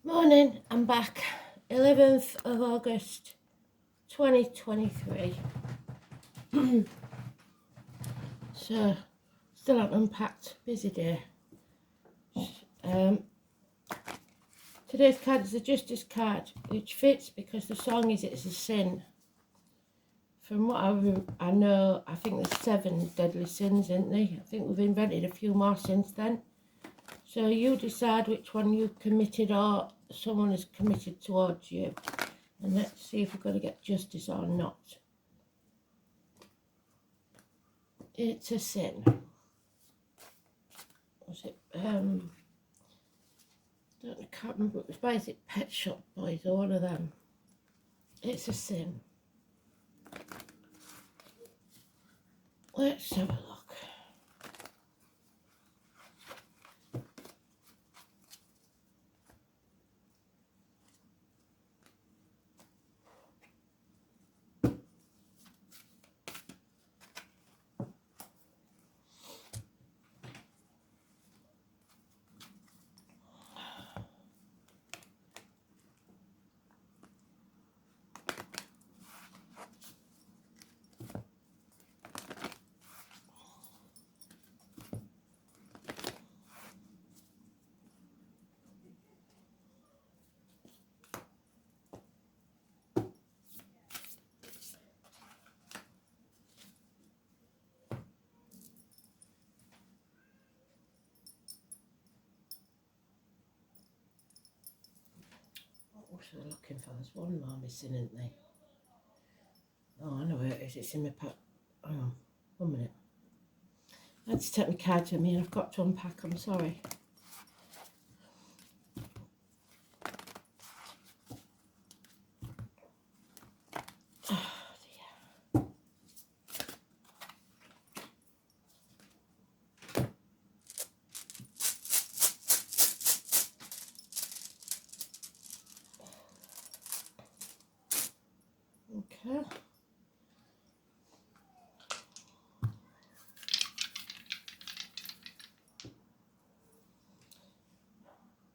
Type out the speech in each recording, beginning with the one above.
Morning, I'm back. 11th of August 2023. So, still haven't unpacked. Busy day. Today's card is the Justice card, which fits because the song is It's a Sin. From what I know, I think there's 7 deadly sins, isn't there? I think we've invented a few more since then. So you decide which one you've committed or someone has committed towards you. And let's see if we're going to get justice or not. It's a sin. Was it, I can't remember what it was by. Is it Pet Shop Boys or one of them? It's a sin. Let's have a look. What was I looking for? There's one more missing, isn't there? Oh, I know where it is. It's in my pack. Hang on, 1 minute. I had to take my cards with me and I've got to unpack. I'm sorry. Oh dear. Okay.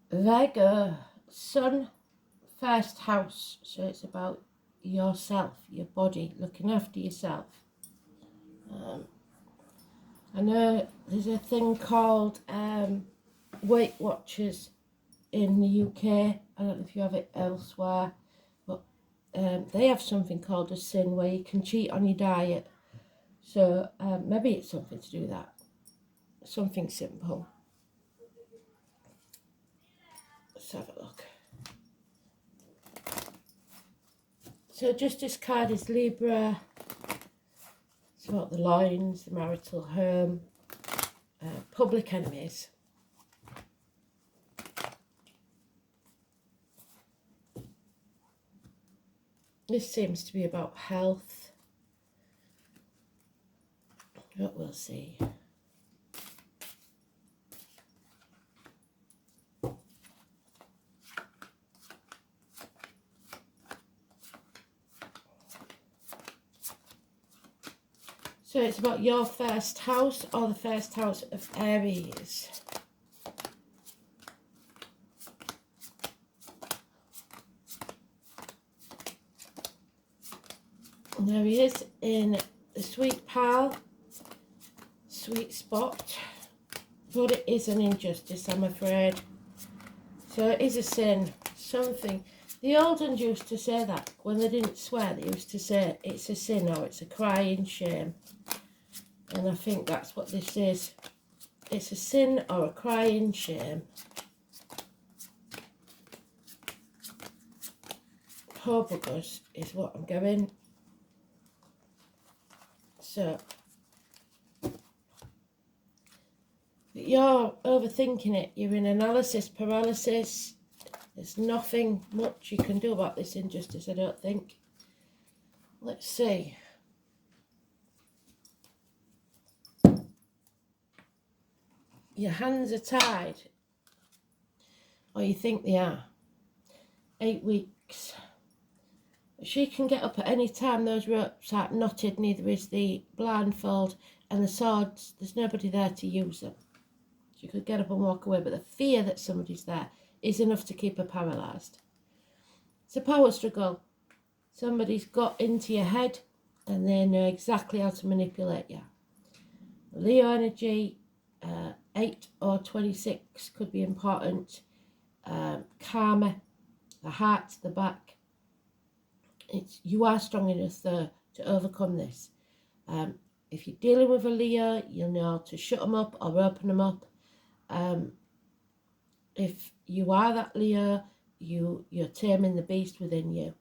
Virgo, Sun, first house. So it's about yourself, your body, looking after yourself. I know there's a thing called Weight Watchers in the UK. I don't know if you have it elsewhere, but they have something called a sin where you can cheat on your diet. So maybe it's something to do with that. Something simple. Let's have a look. So Justice card is Libra. It's about the lines, the marital home, public enemies. This seems to be about health. But we'll see. So it's about your first house or the first house of Aries. And there he is in the sweet pal, sweet spot. But it is an injustice, I'm afraid. So it is a sin, something. The old ones used to say that when they didn't swear. They used to say it's a sin or it's a crying shame. And I think that's what this is. It's a sin or a crying shame. Hobbuggers is what I'm going. So, you're overthinking it. You're in analysis paralysis. There's nothing much you can do about this injustice, I don't think. Let's see. Your hands are tied, or you think they are. 8 weeks. She can get up at any time. Those ropes aren't knotted, neither is the blindfold, and the swords, there's nobody there to use them. She could get up and walk away, but the fear that somebody's there is enough to keep her paralysed. It's a power struggle. Somebody's got into your head and they know exactly how to manipulate you. Leo energy, 8 or 26 could be important. Karma, the heart, the back. You are strong enough though to overcome this. If you're dealing with a Leo, you'll know how to shut them up or open them up. If you are that Leo, you're taming the beast within you.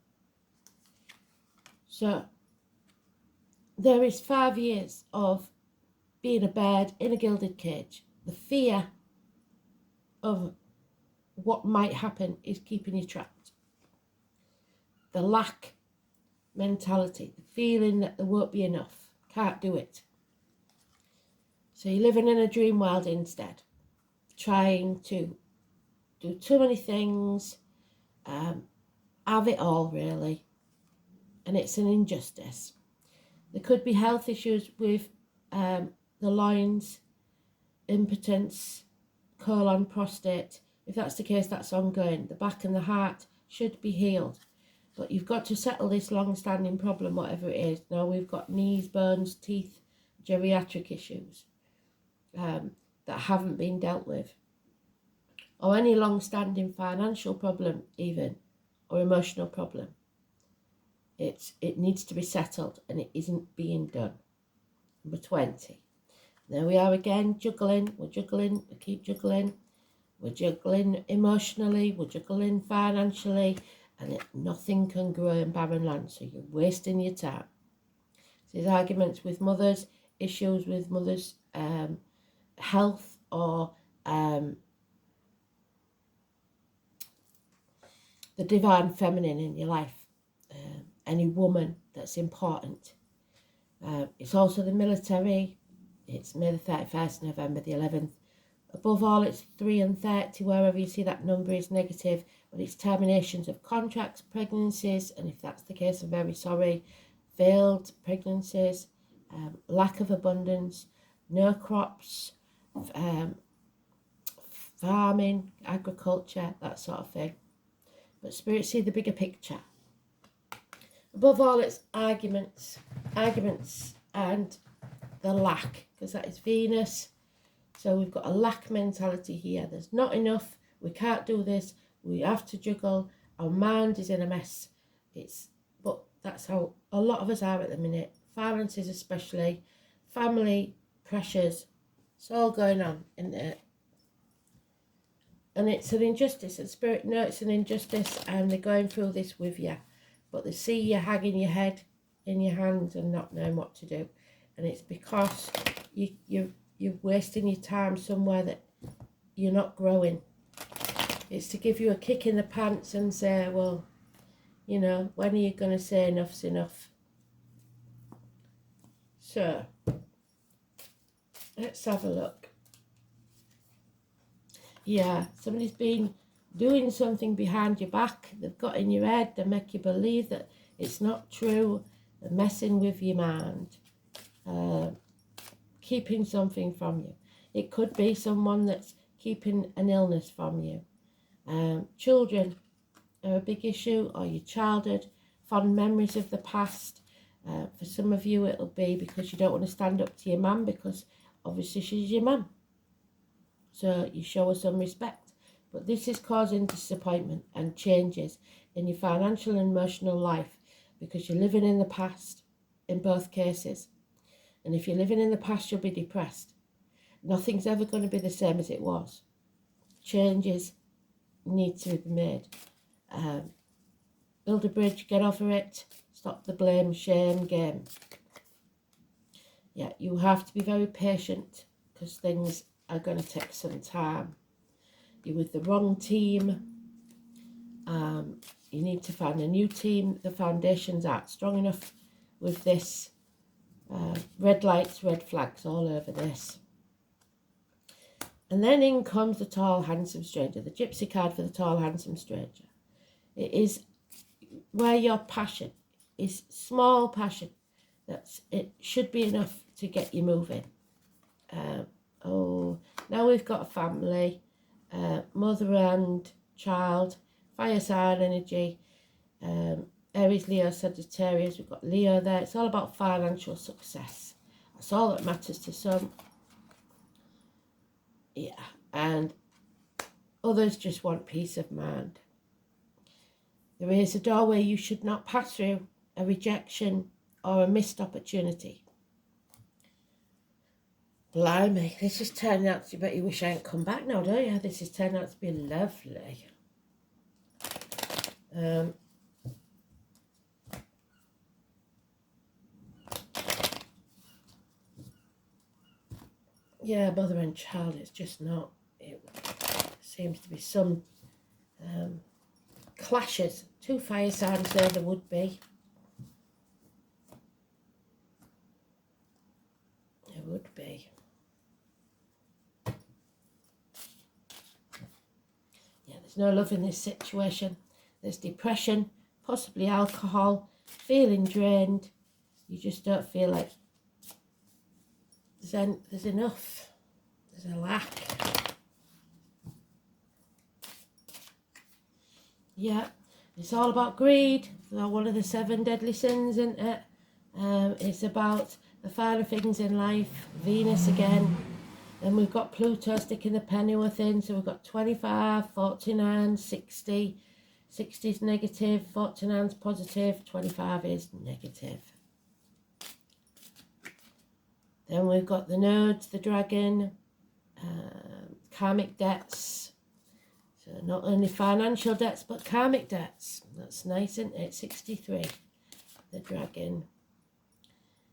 So there is 5 years of being a bird in a gilded cage. The fear of what might happen is keeping you trapped. The lack mentality, the feeling that there won't be enough, can't do it. So you're living in a dream world instead, trying to do too many things, have it all really, and it's an injustice. There could be health issues with the loins, impotence, colon, prostate. If that's the case, that's ongoing. The back and the heart should be healed. But you've got to settle this long-standing problem, whatever it is. Now we've got knees, bones, teeth, geriatric issues that haven't been dealt with. Or any long-standing financial problem even, or emotional problem. It needs to be settled and it isn't being done. Number 20. There we are again, juggling. We're juggling, we keep juggling. We're juggling emotionally, we're juggling financially, and nothing can grow in barren land, so you're wasting your time. So there's arguments with mothers, issues with mothers' health, or the divine feminine in your life. Any woman that's important. It's also the military. It's May the 31st, November the 11th. Above all, it's 3 and 30, wherever you see that number is negative, but it's terminations of contracts, pregnancies, and if that's the case, I'm very sorry, failed pregnancies, lack of abundance, no crops, farming, agriculture, that sort of thing. But Spirit see the bigger picture. Above all, it's arguments, and the lack, because that is Venus. So we've got a lack mentality here. There's not enough. We can't do this. We have to juggle. Our mind is in a mess. But that's how a lot of us are at the minute. Finances especially, family pressures. It's all going on in there. And it's an injustice. And Spirit know it's an injustice, and they're going through this with you. But they see you hanging your head in your hands and not knowing what to do. And it's because you're wasting your time somewhere that you're not growing. It's to give you a kick in the pants and say, well, you know, when are you going to say enough's enough? So, let's have a look. Yeah, somebody's been doing something behind your back. They've got in your head. They make you believe that it's not true. They're messing with your mind. Keeping something from you. It could be someone that's keeping an illness from you. Children are a big issue, or your childhood, fond memories of the past. For some of you, it'll be because you don't want to stand up to your mum, because obviously she's your mum. So you show her some respect. But this is causing disappointment and changes in your financial and emotional life, because you're living in the past in both cases. And if you're living in the past, you'll be depressed. Nothing's ever going to be the same as it was. Changes need to be made. Build a bridge, get over it, stop the blame, shame game. Yeah, you have to be very patient, because things are going to take some time. You're with the wrong team. You need to find a new team. The foundations aren't strong enough with this. Red lights, red flags all over this. And then in comes the tall, handsome stranger, the gypsy card for the tall, handsome stranger. It is where your passion is small passion. It should be enough to get you moving. Now we've got a family, mother and child, fire sign energy, Aries, Leo, Sagittarius. We've got Leo there. It's all about financial success. That's all that matters to some. Yeah, and others just want peace of mind. There is a doorway you should not pass through, a rejection or a missed opportunity. Blimey, this is turning out to be, but you wish I hadn't come back now, don't you? This is turning out to be lovely. Yeah, mother and child, it's just not. It seems to be some clashes. 2 fire signs there would be. There would be. Yeah, there's no love in this situation. There's depression, possibly alcohol, feeling drained. You just don't feel like there's enough. There's a lack. Yeah, it's all about greed. One of the 7 deadly sins, isn't it? It's about the finer things in life. Venus again. Then we've got Pluto sticking the pennyworth in. So we've got 25, 49, 60. 60 is negative, 49 is positive, 25 is negative. Then we've got the nodes, the dragon, karmic debts. So not only financial debts, but karmic debts. That's nice, isn't it? 63, the dragon.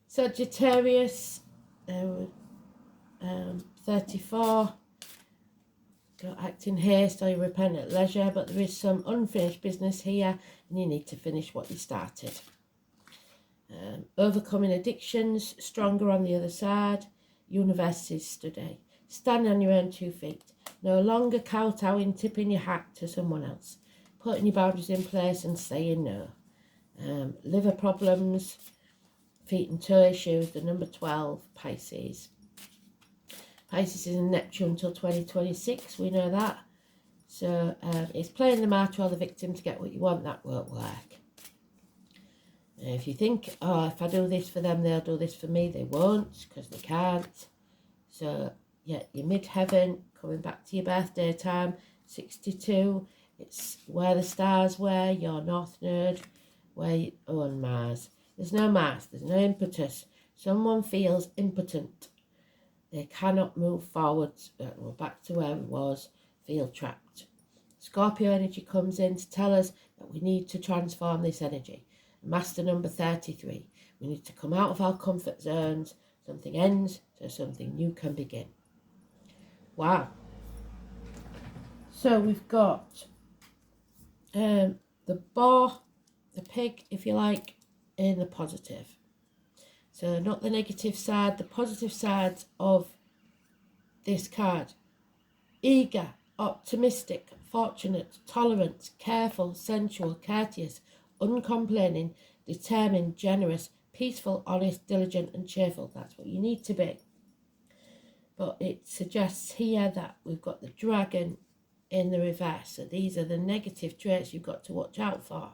Sagittarius, 34. Don't act in haste or you repent at leisure, but there is some unfinished business here and you need to finish what you started. Overcoming addictions, stronger on the other side. Universities study. Stand on your own 2 feet. No longer kowtowing, tipping your hat to someone else. Putting your boundaries in place and saying no. Liver problems, feet and toe issues, the number 12, Pisces. Pisces is in Neptune until 2026, we know that. So it's playing the martyr or the victim to get what you want. That won't work. If you think, oh, if I do this for them, they'll do this for me, they won't, because they can't. So, yeah, you're mid-heaven, coming back to your birthday time, 62. It's where the stars were, your north node, where you own Mars. There's no Mars, there's no impetus. Someone feels impotent. They cannot move forwards, back to where it was, feel trapped. Scorpio energy comes in to tell us that we need to transform this energy. Master number 33. We need to come out of our comfort zones. Something ends, so something new can begin. Wow. So we've got the boar, the pig, if you like, in the positive. So not the negative side, the positive side of this card. Eager, optimistic, fortunate, tolerant, careful, sensual, courteous, uncomplaining, determined, generous, peaceful, honest, diligent and cheerful. That's what you need to be. But it suggests here that we've got the dragon in the reverse. So these are the negative traits you've got to watch out for.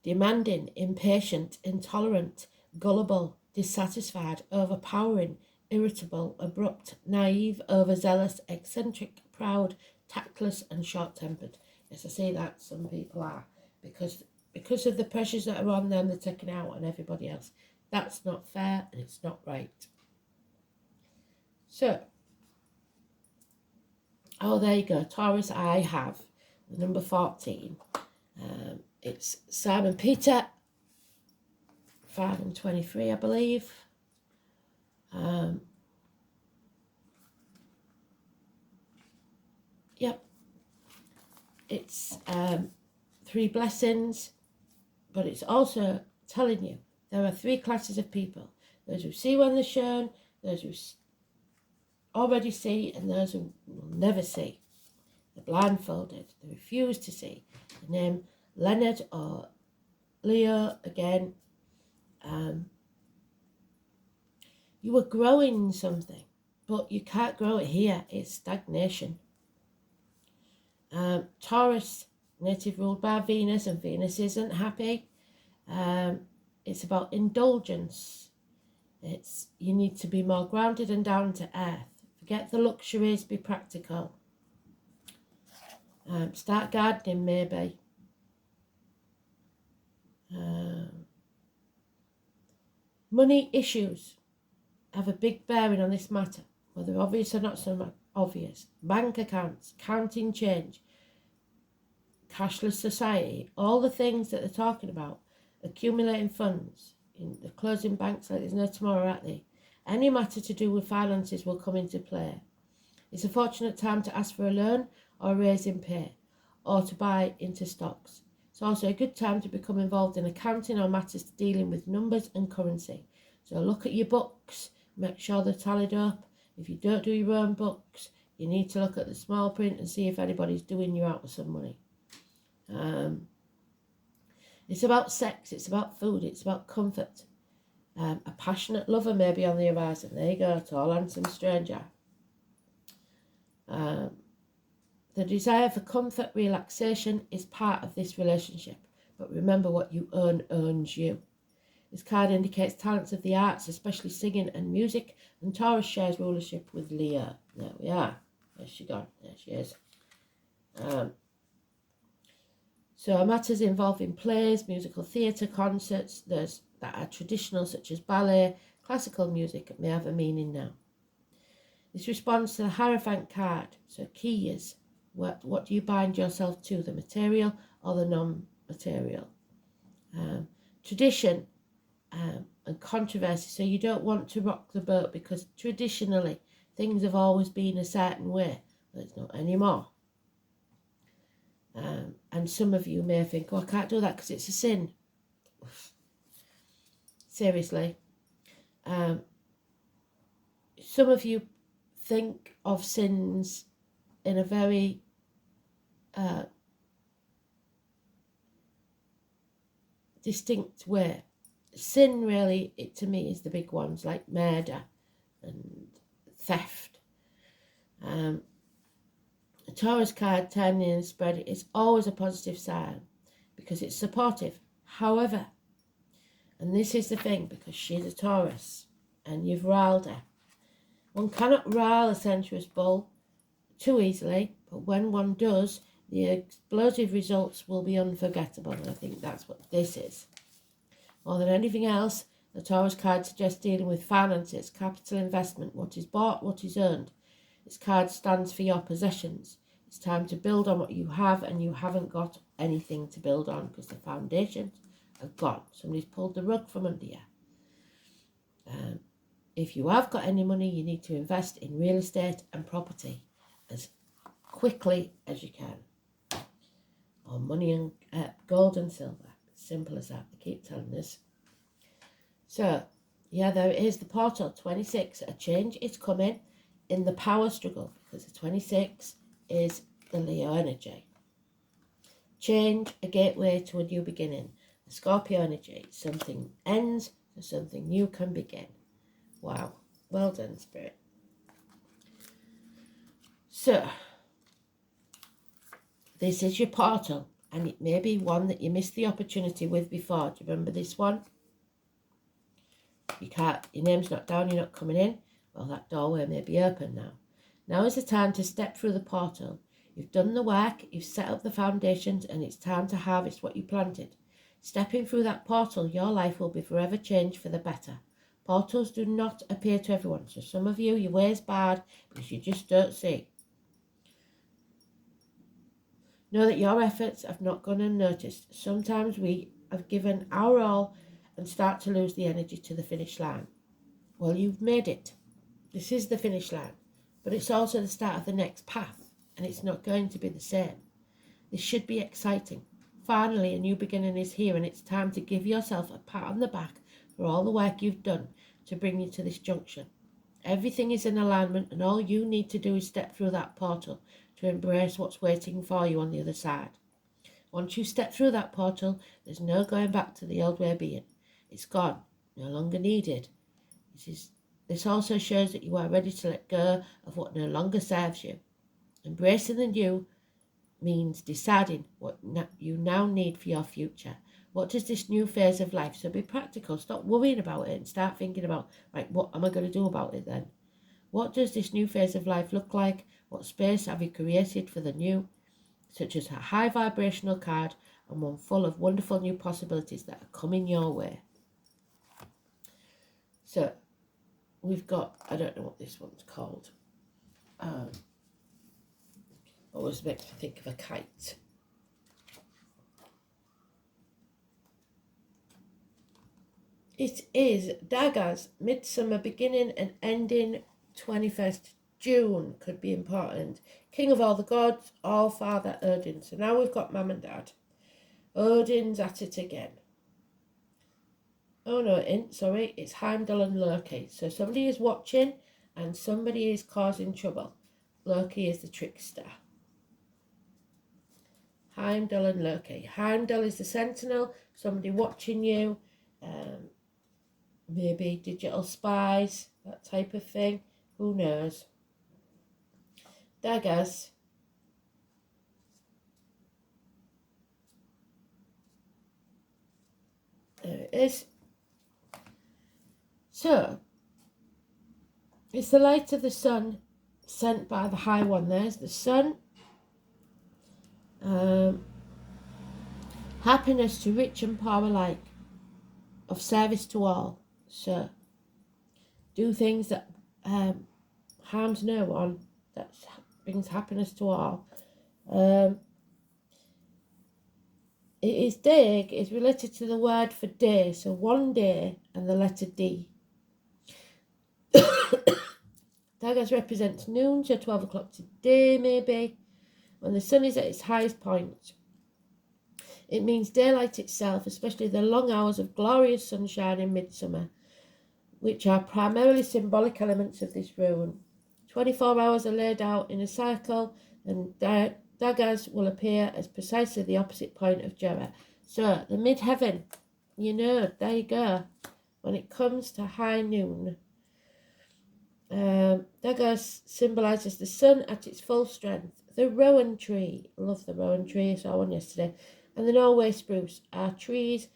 Demanding, impatient, intolerant, gullible, dissatisfied, overpowering, irritable, abrupt, naive, overzealous, eccentric, proud, tactless and short-tempered. Yes, I say that some people are, because of the pressures that are on them, they're taking out on everybody else. That's not fair and it's not right. So, oh, there you go. Taurus, I have the number 14. It's Simon Peter, 5 and 23, I believe. Yep. It's 3 blessings, but it's also telling you there are 3 classes of people. Those who see when they're shown, those who already see, and those who will never see. They're blindfolded. They refuse to see. The name Leonard or Leo, again, you are growing something, but you can't grow it here. It's stagnation. Taurus, native ruled by Venus, and Venus isn't happy. It's about indulgence. You need to be more grounded and down to earth. Forget the luxuries, be practical. Start gardening, maybe. Money issues have a big bearing on this matter, whether obvious or not so obvious. Bank accounts, counting change, cashless society, all the things that they're talking about, accumulating funds, in the closing banks like there's no tomorrow, at they? Any matter to do with finances will come into play. It's a fortunate time to ask for a loan or a raise in pay, or to buy into stocks. It's also a good time to become involved in accounting or matters dealing with numbers and currency. So look at your books, make sure they're tallied up. If you don't do your own books, you need to look at the small print and see if anybody's doing you out with some money. It's about sex, it's about food, it's about comfort. A passionate lover may be on the horizon. There you go, tall, handsome stranger. The desire for comfort, relaxation is part of this relationship. But remember, what you earn owns you. This card indicates talents of the arts, especially singing and music, and Taurus shares rulership with Leo. There we are. Where's she gone? There she is. So matters involving plays, musical theatre, concerts, that are traditional, such as ballet, classical music, may have a meaning now. This responds to the Hierophant card. So key is, what do you bind yourself to, the material or the non-material? Tradition and controversy. So you don't want to rock the boat because traditionally things have always been a certain way, but it's not anymore. And some of you may think, oh, I can't do that because it's a sin. Seriously. Some of you think of sins in a very distinct way. Sin really, to me, is the big ones like murder and theft. A Taurus card turning and spread is always a positive sign because it's supportive. However, and this is the thing, because she's a Taurus and you've riled her, one cannot rile a sensuous bull too easily, but when one does, the explosive results will be unforgettable, and I think that's what this is. More than anything else, the Taurus card suggests dealing with finances, capital investment, what is bought, what is earned. This card stands for your possessions. It's time to build on what you have, and you haven't got anything to build on because the foundations are gone. Somebody's pulled the rug from under you. If you have got any money, you need to invest in real estate and property as quickly as you can. Or money and gold and silver. Simple as that. I keep telling this. So, yeah, there it is. The portal 26. A change is coming in the power struggle because the 26 is the Leo energy. Change, a gateway to a new beginning. The Scorpio energy. Something ends so something new can begin. Wow. Well done, Spirit. So, this is your portal, and it may be one that you missed the opportunity with before. Do you remember this one? You can't, your name's not down, you're not coming in. Well, that doorway may be open now. Now is the time to step through the portal. You've done the work, you've set up the foundations, and it's time to harvest what you planted. Stepping through that portal, your life will be forever changed for the better. Portals do not appear to everyone, so some of you, your way is bad because you just don't see. Know that your efforts have not gone unnoticed. Sometimes we have given our all and start to lose the energy to the finish line. Well, you've made it. This is the finish line, but it's also the start of the next path, and it's not going to be the same. This should be exciting. Finally, a new beginning is here, and it's time to give yourself a pat on the back for all the work you've done to bring you to this junction. Everything is in alignment, and all you need to do is step through that portal to embrace what's waiting for you on the other side. Once you step through that portal, there's no going back to the old way of being. It's gone, no longer needed. This also shows that you are ready to let go of what no longer serves you. Embracing the new means deciding what you now need for your future. What does this new phase of life? So be practical. Stop worrying about it and start thinking about, right, what am I going to do about it then? What does this new phase of life look like? What space have you created for the new? Such as a high vibrational card and one full of wonderful new possibilities that are coming your way. So we've got, I don't know what this one's called. Always makes me think of a kite. It is daggers, midsummer beginning and ending 21st June could be important. King of all the gods, all father Odin. So now we've got mum and dad. Odin's at it again. Oh no, it's Heimdall and Loki. So somebody is watching and somebody is causing trouble. Loki is the trickster. Heimdall and Loki. Heimdall is the sentinel, somebody watching you, maybe digital spies, that type of thing. Who knows? Daggers. There it is. So, it's the light of the sun sent by the High One. There's the sun. Happiness to rich and poor alike. Of service to all. So, do things that harms no one. That brings happiness to all. It is Dag is related to the word for day. So, one day and the letter D. Daggers represents noon to 12 o'clock today, maybe, when the sun is at its highest point. It means daylight itself, especially the long hours of glorious sunshine in midsummer, which are primarily symbolic elements of this rune. 24 hours are laid out in a cycle, and daggers will appear as precisely the opposite point of Jera. So, the mid-heaven, there you go. When it comes to high noon, daggers symbolises the sun at its full strength. The rowan tree, love the rowan tree, I saw one yesterday, and the Norway spruce are trees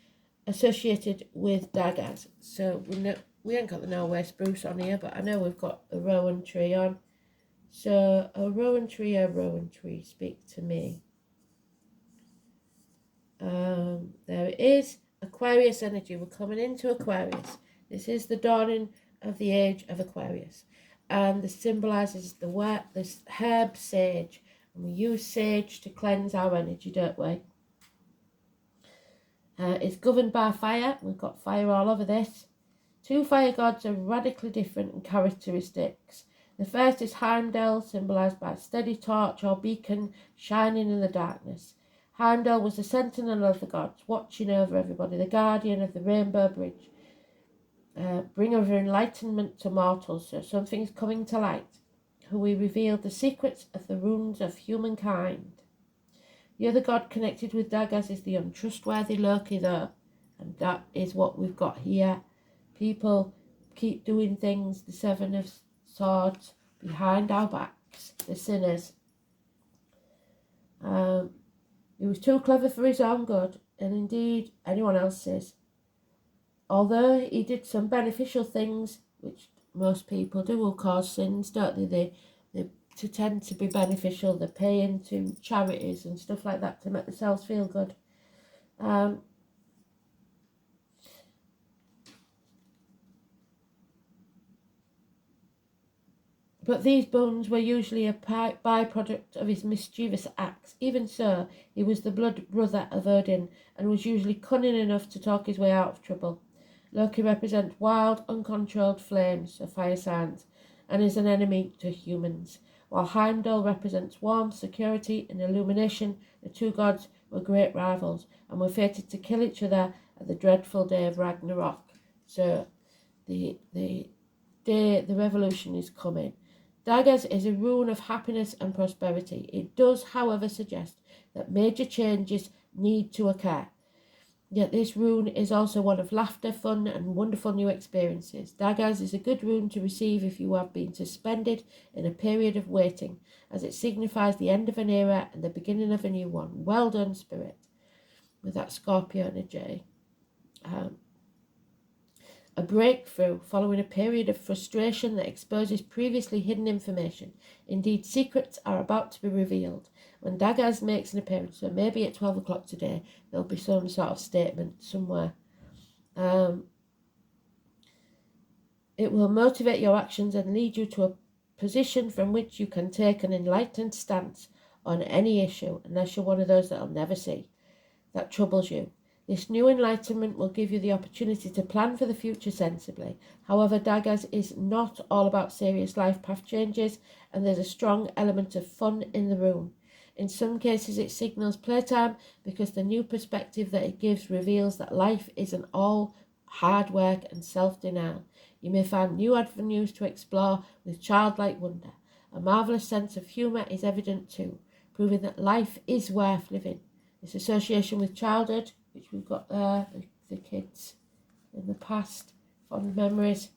associated with daggers. So we ain't got the Norway spruce on here, but I know we've got a rowan tree on. So a rowan tree, speak to me. There it is, Aquarius energy. We're coming into Aquarius. This is the dawning of the age of Aquarius, and this symbolises this herb sage, and we use sage to cleanse our energy, don't we? It's governed by fire. We've got fire all over this. Two fire gods are radically different in characteristics. The first is Heimdall, symbolised by a steady torch or beacon shining in the darkness. Heimdall was the sentinel of the gods, watching over everybody, the guardian of the rainbow bridge. Bringer of enlightenment to mortals, so something's coming to light, who we revealed the secrets of the runes of humankind. The other god connected with daggers is the untrustworthy Loki, though, and that is what we've got here. People keep doing things, the Seven of Swords, behind our backs, the sinners. He was too clever for his own good, and indeed anyone else's. Although he did some beneficial things, which most people do, will cause sins, don't they? They tend to be beneficial. They pay into charities and stuff like that to make themselves feel good. But these bones were usually a byproduct of his mischievous acts. Even so, he was the blood brother of Odin, and was usually cunning enough to talk his way out of trouble. Loki represents wild, uncontrolled flames, so fire signs, and is an enemy to humans. While Heimdall represents warmth, security, and illumination, the two gods were great rivals, and were fated to kill each other at the dreadful day of Ragnarok. So, the day the revolution is coming. Daggers is a rune of happiness and prosperity. It does, however, suggest that major changes need to occur. Yet this rune is also one of laughter, fun, and wonderful new experiences. Daggers is a good rune to receive if you have been suspended in a period of waiting, as it signifies the end of an era and the beginning of a new one. Well done, Spirit, with that Scorpio and a J. A breakthrough following a period of frustration that exposes previously hidden information. Indeed, secrets are about to be revealed. When Daggers makes an appearance, so maybe at 12 o'clock today, there'll be some sort of statement somewhere. It will motivate your actions and lead you to a position from which you can take an enlightened stance on any issue, unless you're one of those that I'll never see, that troubles you. This new enlightenment will give you the opportunity to plan for the future sensibly. However, Daggers is not all about serious life path changes, and there's a strong element of fun in the room. In some cases, it signals playtime because the new perspective that it gives reveals that life isn't all hard work and self-denial. You may find new avenues to explore with childlike wonder. A marvellous sense of humour is evident too, proving that life is worth living. This association with childhood, which we've got there, the kids in the past, fond memories,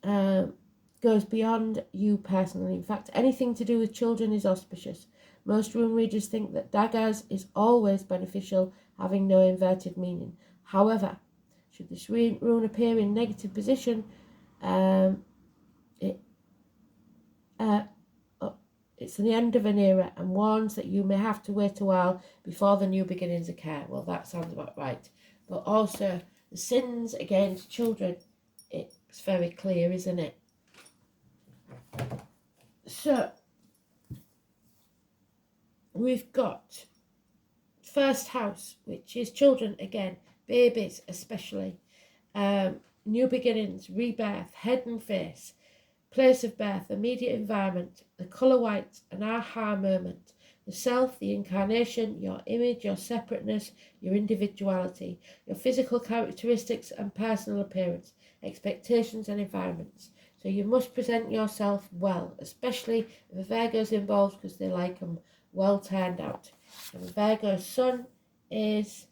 goes beyond you personally. In fact, anything to do with children is auspicious. Most rune readers think that Daggers is always beneficial, having no inverted meaning. However, should this rune appear in negative position, it's the end of an era and warns that you may have to wait a while before the new beginnings occur. Well, that sounds about right. But also, the sins against children, it's very clear, isn't it? So, we've got first house, which is children again, babies especially, new beginnings, rebirth, head and face, place of birth, immediate environment, the colour white, an aha moment, the self, the incarnation, your image, your separateness, your individuality, your physical characteristics and personal appearance, expectations and environments. So you must present yourself well, especially if a Virgo's involved, because they like them well turned out. And Virgo's sun is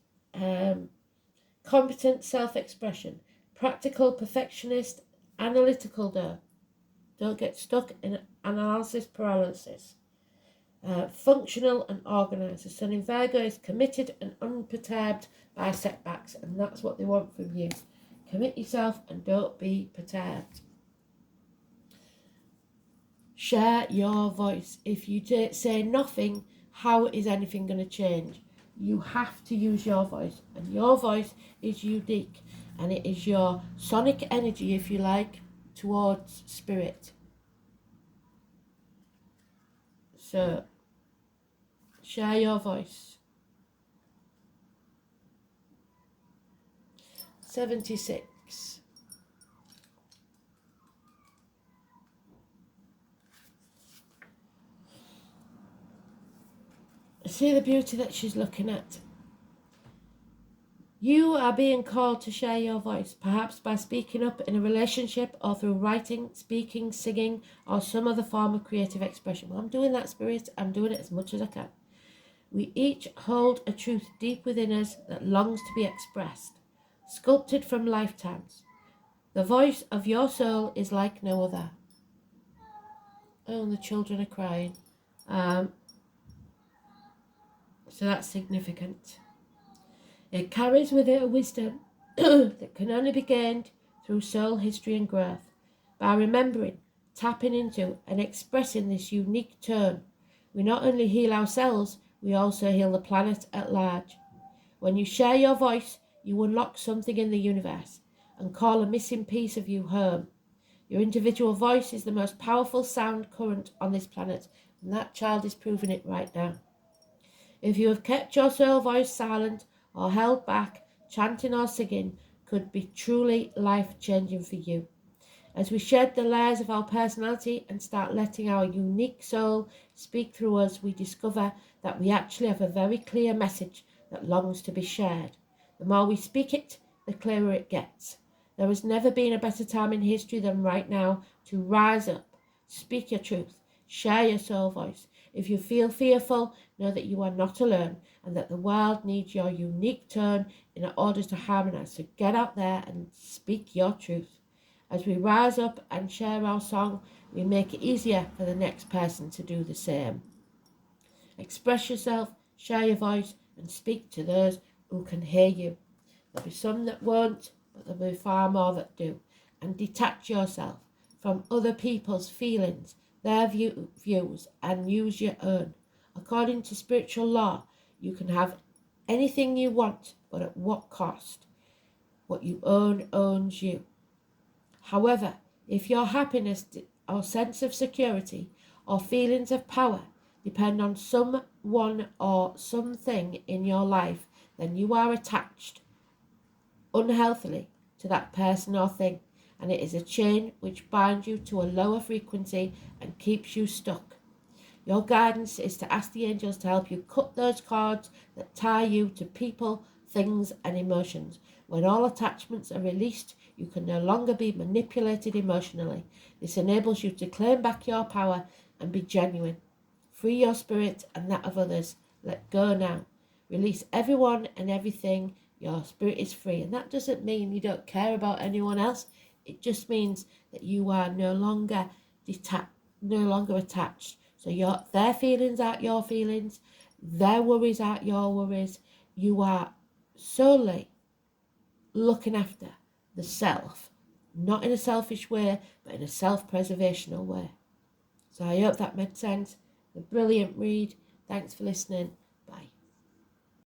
competent self-expression, practical perfectionist, analytical though. Don't get stuck in analysis paralysis. Functional and organised. The sun in Virgo is committed and unperturbed by setbacks, and that's what they want from you. Commit yourself and don't be perturbed. Share your voice. If you say nothing, how is anything going to change? You have to use your voice, and your voice is unique, and it is your sonic energy, if you like, towards spirit. So, share your voice. 76. See the beauty that she's looking at. You are being called to share your voice, perhaps by speaking up in a relationship or through writing, speaking, singing, or some other form of creative expression. Well, I'm doing that, Spirit. I'm doing it as much as I can. We each hold a truth deep within us that longs to be expressed, sculpted from lifetimes. The voice of your soul is like no other. Oh, the children are crying. So that's significant. It carries with it a wisdom that can only be gained through soul history and growth. By remembering, tapping into, and expressing this unique tone, we not only heal ourselves, we also heal the planet at large. When you share your voice, you unlock something in the universe and call a missing piece of you home. Your individual voice is the most powerful sound current on this planet, and that child is proving it right now. If you have kept your soul voice silent or held back, chanting or singing could be truly life-changing for you. As we shed the layers of our personality and start letting our unique soul speak through us, we discover that we actually have a very clear message that longs to be shared. The more we speak it, the clearer it gets. There has never been a better time in history than right now to rise up, speak your truth, share your soul voice. If you feel fearful, know that you are not alone and that the world needs your unique tone in order to harmonise. So get out there and speak your truth. As we rise up and share our song, we make it easier for the next person to do the same. Express yourself, share your voice, and speak to those who can hear you. There'll be some that won't, but there'll be far more that do. And detach yourself from other people's feelings, their views, and use your own. According to spiritual law, you can have anything you want, but at what cost? What you own owns you. However, if your happiness or sense of security or feelings of power depend on someone or something in your life, then you are attached unhealthily to that person or thing, and it is a chain which binds you to a lower frequency and keeps you stuck. Your guidance is to ask the angels to help you cut those cords that tie you to people, things, and emotions. When all attachments are released, you can no longer be manipulated emotionally. This enables you to claim back your power and be genuine. Free your spirit and that of others. Let go now. Release everyone and everything. Your spirit is free. And that doesn't mean you don't care about anyone else. It just means that you are no longer attached. So their feelings aren't your feelings. Their worries aren't your worries. You are solely looking after the self. Not in a selfish way, but in a self-preservational way. So I hope that made sense. A brilliant read. Thanks for listening. Bye.